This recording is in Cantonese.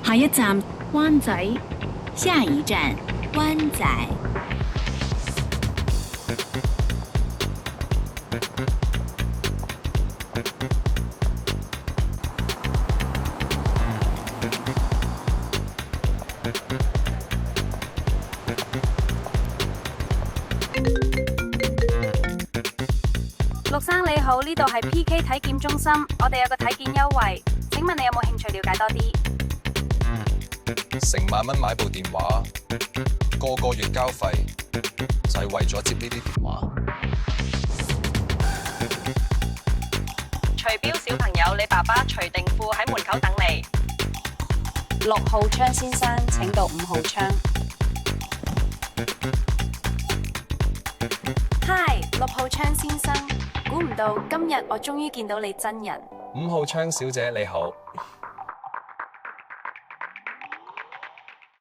下一站灣仔，下一站灣仔。陸生你好，呢度係 PK 體檢中心，我哋有個體檢優惠，請問你有冇興趣了解多啲？成萬蚊買部電話，個月交費，就係為咗接呢啲電話。徐標小朋友，你爸爸徐定富喺門口等你。6號窗先生，請到5號窗。Hi， 6號窗先生，估唔到今日我終於見到你真人。5號窗小姐你好。